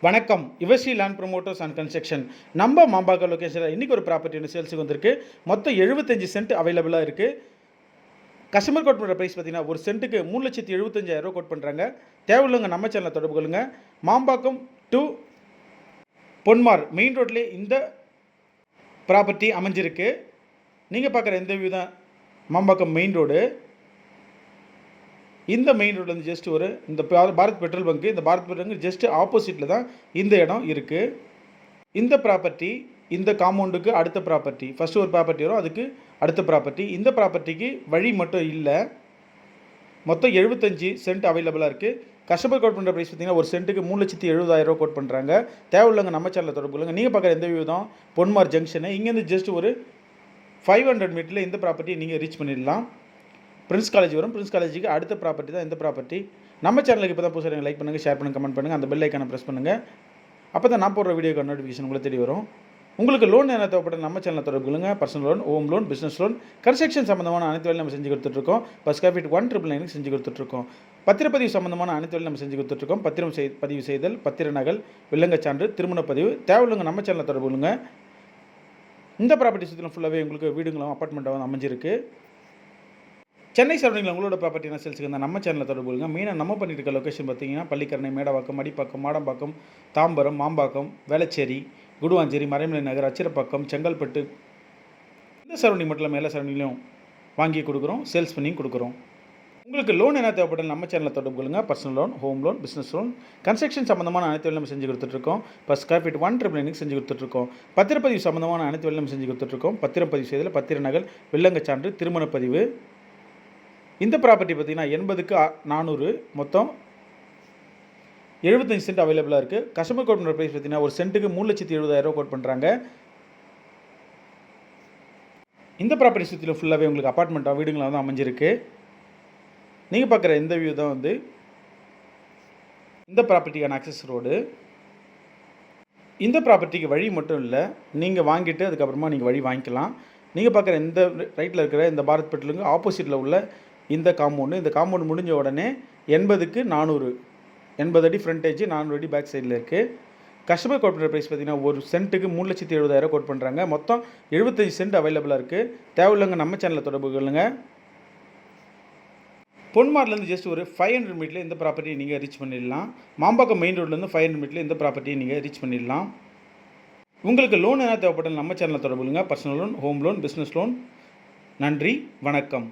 வணக்கம். Yuvasri land promoters and construction. நம்ம மாம்பாக்கம் லொக்கேஷனில் இன்றைக்கி ஒரு ப்ராப்பர்ட்டி ஒன்று சேல்ஸுக்கு வந்திருக்கு. மொத்தம் 75 சென்ட் அவைலபிளாக இருக்குது. கஸ்டமர் கோட் பண்ணுற ப்ரைஸ் பார்த்தீங்கன்னா ஒரு சென்ட்டுக்கு 3,75,000 கோட் பண்ணுறாங்க. தேவையுள்ளவங்க நம்ம சேனலில் தொடர்பு கொள்ளுங்க. மாம்பாக்கம் டு பொன்மார் மெயின் ரோட்லேயே இந்த ப்ராப்பர்ட்டி அமைஞ்சிருக்கு. நீங்கள் பார்க்குற இந்த வியூ தான் மாம்பாக்கம் மெயின் ரோடு. இந்த மெயின் ரோட்லேருந்து ஜஸ்ட் ஒரு இந்த பாரத் பெட்ரோல் பங்கு, இந்த பாரத் பெட்ரோல் பங்கு ஜஸ்ட் ஆப்போசிட்டில் தான் இந்த இடம் இருக்குது. இந்த ப்ராப்பர்ட்டி இந்த காம்பவுண்டுக்கு அடுத்த ப்ராப்பர்ட்டி, ஃபஸ்ட்டு ஒரு ப்ராப்பர்ட்டி வரும், அதுக்கு அடுத்த ப்ராப்பர்ட்டி. இந்த ப்ராப்பர்ட்டிக்கு வழி மட்டும் இல்லை. மொத்தம் 75 சென்ட் அவைலபிளாக இருக்குது. கஸ்டமர் கோட் பண்ணுற ப்ரைஸ் பார்த்தீங்கன்னா ஒரு சென்ட்டுக்கு 3,70,000 கோட் பண்ணுறாங்க. தேவையுள்ளவங்க நம்ம சேனலில் தொடர்பு கொள்ளுங்கள். நீங்கள் பார்க்குற எந்த வியூ தான் பொன்மார் ஜங்ஷனு. இங்கேருந்து ஜஸ்ட் ஒரு 500 மீட்டரில் இந்த ப்ராப்பர்ட்டியை நீங்கள் ரீச் பண்ணிடலாம். பிரின்ஸ் காலேஜ் வரும். பிரின்ஸ் காலேஜுக்கு அடுத்த ப்ராப்பர்ட்டி தான் இந்த ப்ராப்பர்ட்டி. நம்ம சேனலுக்கு இப்போ தான் புதுசாக லைக் பண்ணுங்கள், ஷேர் பண்ணுங்கள், கமெண்ட் பண்ணுங்கள், அந்த பெல் ஐக்கானை ப்ரெஸ் பண்ணுங்கள். அப்போ தான் நான் போடுற வீடியோக்கு நோட்டிஃபிகேஷன் உங்களுக்கு தேடி வரும். உங்களுக்கு லோன் என்ன தேவைப்பட்ட நம்ம சேனலில் தொடர்பு கொள்ளுங்க. Personal loan, home loan, business loan, construction சம்பந்தமான அனைத்து வேலையும் நம்ம செஞ்சு கொடுத்துட்ருக்கோம். பஸ் காஃபிட் 1,999 செஞ்சு கொடுத்துட்ருக்கோம். பத்திரப்பதிவு சம்பந்தமான அனைத்து வேலையும் நம்ம செஞ்சு கொடுத்துட்ருக்கோம். பதிவு செய்தல், பத்திர நகல், வில்லங்கச் சான்று, திருமணப்பதிவு. தேவையுள்ளவங்க நம்ம சேனலில் தொடர்பு கொள்ளுங்க. இந்த ப்ராப்பர்ட்டி சுற்றிலும் ஃபுல்லாகவே உங்களுக்கு வீடுங்களும் அப்பார்ட்மெண்ட்டாகவும் அமைஞ்சிருக்கு. சென்னை சரௌண்டிங்கில் உங்களோட ப்ராப்பர்ட்டி என்ன சேல்ஸுக்கு இருந்தால் நம்ம சேனலில் தொடர்பு கொள்ளுங்க. மெயினாக நம்ம பண்ணிட்டு இருக்க லொக்கேஷன் பார்த்தீங்கன்னா பள்ளிக்கரணை, மேடவாக்கம், மடிப்பாக்கம், மாடம்பாக்கம், தாம்பரம், மாம்பாக்கம், வேளச்சேரி, குடுவாஞ்சேரி, மறைமலை நகர், அச்சிரப்பாக்கம், செங்கல்பட்டு. இந்த சரௌண்டிங் மட்டும் இல்லாமல் எல்லா சரௌண்டிங்லையும் வாங்கி கொடுக்குறோம், சேல்ஸ் பண்ணி கொடுக்குறோம். உங்களுக்கு லோன் என்ன தேவைப்பட்டாலும் நம்ம சேனலில் தொடர்பு கொள்ளுங்க. Personal loan, home loan, business loan, construction சம்பந்தமான அனைத்து வேலையும் நம்ம செஞ்சு கொடுத்துட்ருக்கோம். பஸ் காஃபிட் 1,999 செஞ்சு கொடுத்துட்ருக்கோம். பத்திரப்பதிவு சம்பந்தமான அனைத்து வேலையும் நம்ம செஞ்சு கொடுத்துட்ருக்கோம். பத்திரம் பதிவு செய்தல், பத்திர நகல், வில்லங்கச் சான்று, திருமணப்பதிவு. இந்த ப்ராப்பர்ட்டி பார்த்திங்கன்னா 80க்கு 400, மொத்தம் 75 சென்ட் அவைலபிளாக இருக்குது. கஸ்டமர் கோட் பண்ணுற ப்ரைஸ் பார்த்திங்கன்னா ஒரு சென்ட்டுக்கு 3,70,000 கோட் பண்ணுறாங்க. இந்த ப்ராப்பர்ட்டி சுற்றிலும் ஃபுல்லாகவே உங்களுக்கு அப்பார்ட்மெண்ட்டாக வீடுங்களாக தான் அமைஞ்சிருக்கு. நீங்கள் பார்க்குற இந்த வியூ தான் இந்த ப்ராப்பர்ட்டிக்கான ஆக்சஸ் ரோடு. இந்த ப்ராப்பர்ட்டிக்கு வழி மட்டும் இல்லை, நீங்கள் வாங்கிட்டு அதுக்கப்புறமா நீங்கள் வழி வாங்கிக்கலாம். நீங்கள் பார்க்குற இந்த ரைட்டில் இருக்கிற இந்த பாரத் பெட்ரோலுக்கு ஆப்போசிட்டில் உள்ள இந்த காம்பவுண்டு முடிஞ்ச உடனே 80க்கு 400, 80 அடி ஃப்ரண்டேஜ், 400 அடி பேக் சைடில் இருக்குது. கஸ்டமர் கோட் பண்ணுற ப்ரைஸ் பார்த்திங்கன்னா ஒரு சென்ட்டுக்கு 3,70,000 கோட் பண்ணுறாங்க. மொத்தம் 75 சென்ட் அவைலபிளாக இருக்குது. தேவையுள்ளவங்க நம்ம சேனலில் தொடர்பு கொள்ளுங்க. பொன்மார்லேருந்து ஜஸ்ட் ஒரு 500 மீட்டரில் இந்த ப்ராப்பர்ட்டியை நீங்கள் ரீச் பண்ணிடலாம். மாம்பாக்கம் மெயின் ரோட்லேருந்து 500 மீட்டரில் இந்த ப்ராப்பர்ட்டியை நீங்கள் ரீச் பண்ணிடலாம். உங்களுக்கு லோன் என்ன தேவைப்பட்டாலும் நம்ம சேனலில் தொடர்பு கொள்ளுங்க. Personal loan, home loan, business loan. நன்றி, வணக்கம்.